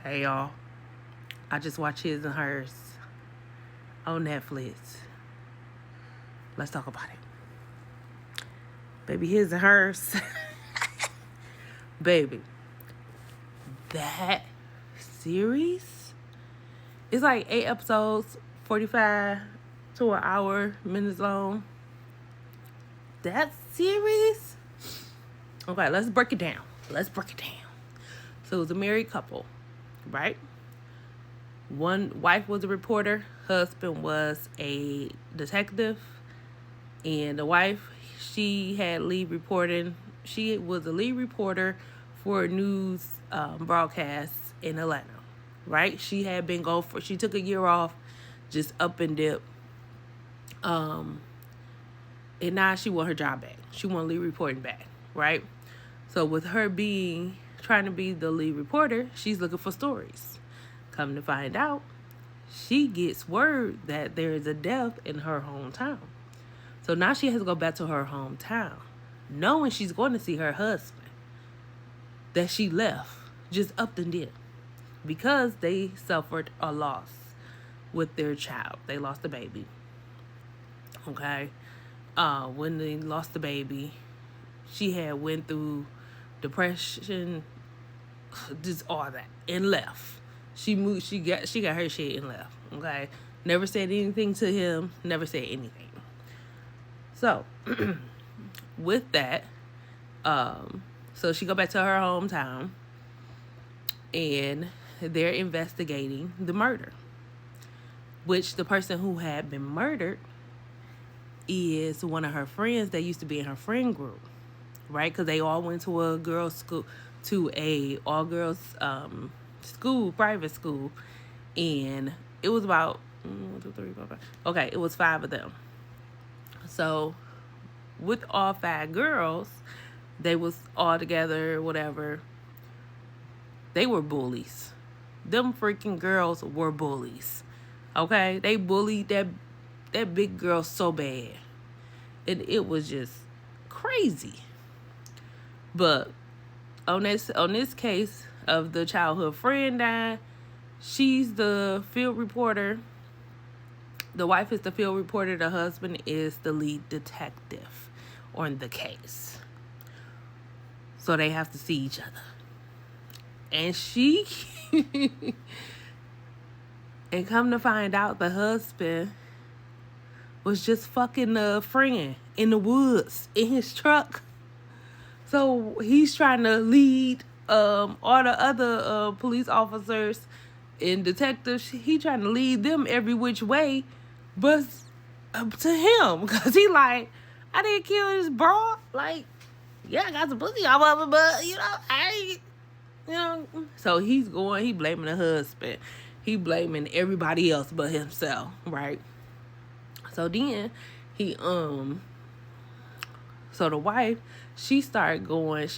Hey y'all, I just watched His and Hers on Netflix. Let's talk about it. Baby, His and Hers. Baby, that series is like 8 episodes, 45 to an hour minutes long. That series? Okay, let's break it down. So it was a married couple, right? One wife was a reporter, husband was a detective, and the wife, she had lead reporting. She was a lead reporter for a news broadcast in Atlanta, right? She had been she took a year off, just up and dip. And now she want her job back. She want lead reporting back, right? So with her trying to be the lead reporter, she's looking for stories. Come to find out, she gets word that there is a death in her hometown. So now she has to go back to her hometown, knowing she's going to see her husband that she left, just up and did, because they suffered a loss with their child. They lost a baby. Okay. When they lost the baby, she had went through depression, just all that, and left. She moved. She got her shit and left. Okay. Never said anything to him. Never said anything. So, with that, so she go back to her hometown, and they're investigating the murder, which the person who had been murdered is one of her friends that used to be in her friend group, right? Because they all went to a girls' school, to a all-girls school, private school, and it was about 1, 2, 3, 4, 5. Okay, it was 5 of them. So, with all 5 girls, they was all together, whatever. They were bullies. Them freaking girls were bullies. Okay? They bullied that big girl so bad. And it was just crazy. But on this case of the childhood friend dying, she's the field reporter. The wife is the field reporter. The husband is the lead detective on the case. So they have to see each other. And she... and come to find out, the husband was just fucking a friend in the woods in his truck. So he's trying to lead all the other police officers and detectives. He trying to lead them every which way, but to him, because he like, I didn't kill this bro. Like, yeah, I got some pussy off of it, but I ain't, So he blaming the husband. He blaming everybody else but himself, right? So then so the wife, she started doing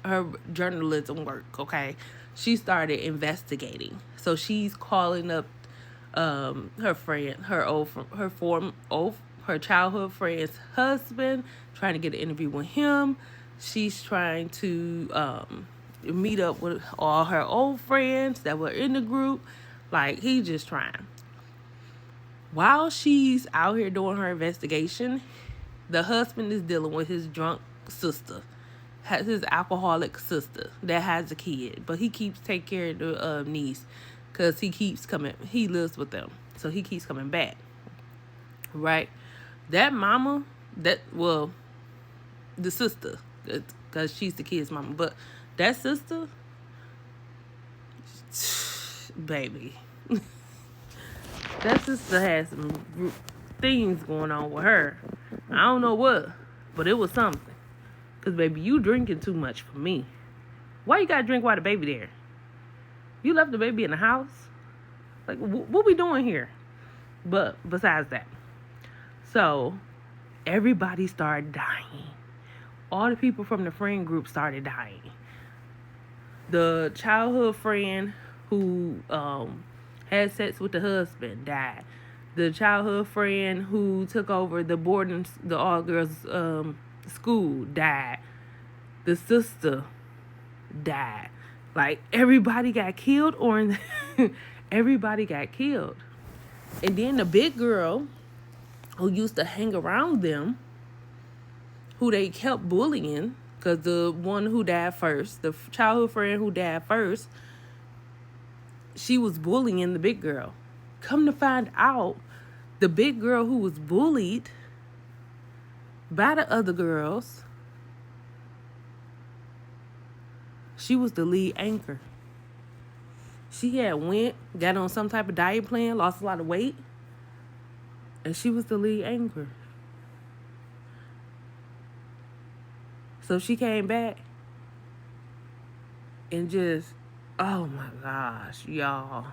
her journalism work, okay? She started investigating. So she's calling up her friend, her childhood friend's husband, trying to get an interview with him. She's trying to meet up with all her old friends that were in the group. Like, he just trying. While she's out here doing her investigation, the husband is dealing with his drunk sister, his alcoholic sister that has a kid, but he keeps taking care of the niece because he lives with them, so he keeps coming back, right? That mama, the sister, because she's the kid's mama, but that sister, baby, that sister has some things going on with her. I don't know what, but it was something. Because, baby, you drinking too much for me. Why you got to drink while the baby there? You left the baby in the house? Like, what we doing here? But besides that, so everybody started dying. All the people from the friend group started dying. The childhood friend who had sex with the husband died. The childhood friend who took over the all girls school died. The sister died. Like, everybody got killed, everybody got killed. And then the big girl who used to hang around them, who they kept bullying, because the one who died first, the childhood friend who died first, she was bullying the big girl. Come to find out, the big girl who was bullied by the other girls, she was the lead anchor. She had got on some type of diet plan, lost a lot of weight, and she was the lead anchor. So she came back and just, oh my gosh, y'all.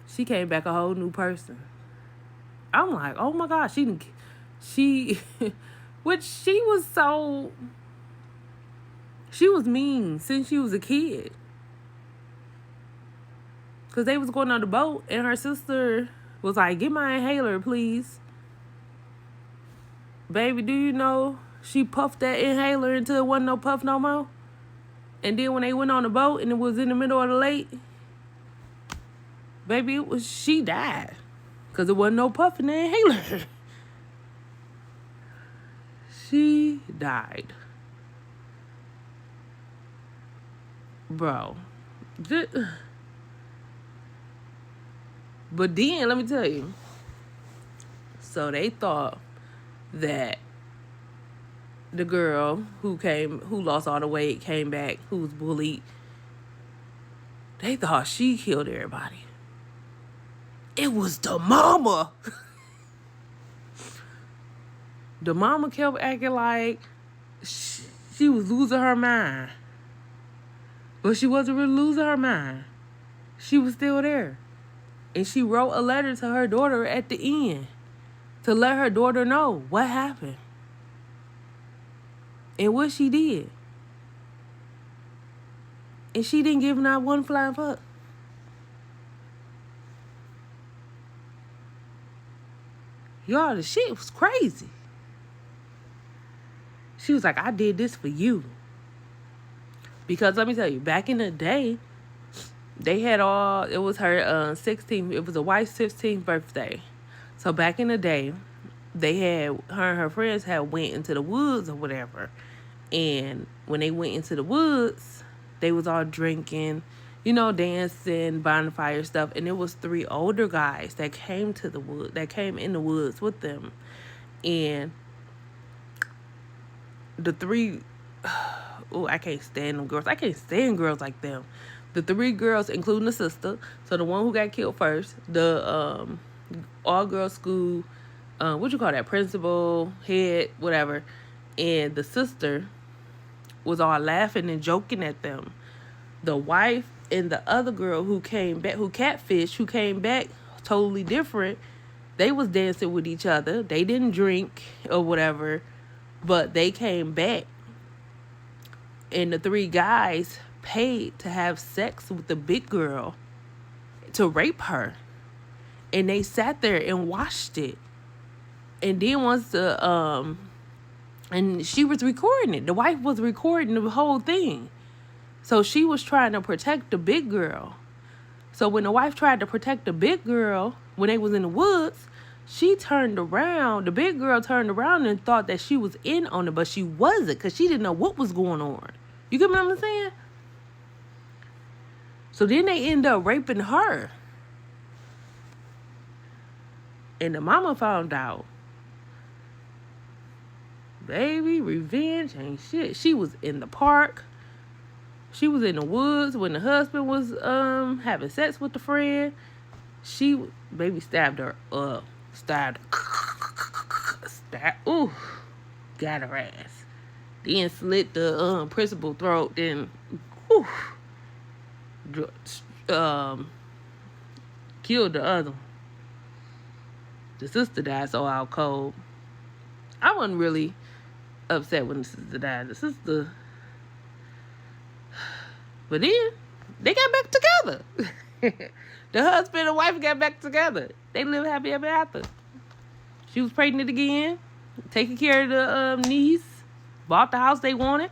She came back a whole new person. I'm like, oh my gosh, which she was mean since she was a kid. Because they was going on the boat, and her sister was like, get my inhaler, please. Baby, do you know she puffed that inhaler until it wasn't no puff no more? And then when they went on the boat and it was in the middle of the lake, baby, she died. Because there wasn't no puff in the inhaler. She died. Bro. But then, let me tell you. So they thought that the girl who lost all the weight, came back, who was bullied, they thought she killed everybody. It was the mama. The mama kept acting like she was losing her mind. But she wasn't really losing her mind. She was still there. And she wrote a letter to her daughter at the end to let her daughter know what happened and what she did. And she didn't give not one flying fuck. Y'all, the shit was crazy. She was like, I did this for you. Because let me tell you, back in the day, they had it was her 16th, it was a wife's 16th birthday. So back in the day, her and her friends had went into the woods or whatever. And when they went into the woods, they was all drinking, dancing, bonfire stuff. And it was 3 older guys that came in the woods with them. And the 3, I can't stand them girls. I can't stand girls like them. The 3 girls, including the sister, so the one who got killed first, the all-girls school, principal, head, whatever, and the sister was all laughing and joking at them. The wife and the other girl who came back, who came back totally different, they was dancing with each other. They didn't drink or whatever, but they came back. And the 3 guys paid to have sex with the big girl to rape her. And they sat there and watched it. And then once and she was recording it. The wife was recording the whole thing. So she was trying to protect the big girl. So when the wife tried to protect the big girl, when they was in the woods, she turned around. The big girl turned around and thought that she was in on it, but she wasn't, because she didn't know what was going on. You get what I'm saying? So then they end up raping her. And the mama found out. Baby, revenge ain't shit. She was in the park. She was in the woods when the husband was having sex with the friend. Baby stabbed her up. Ooh. Got her ass. Then slit the principal throat. Then, killed the other one. The sister died so out cold. I wasn't really upset when the sister died. But then they got back together. The husband and wife got back together. They lived happy ever after. She was pregnant again, taking care of the niece, bought the house they wanted.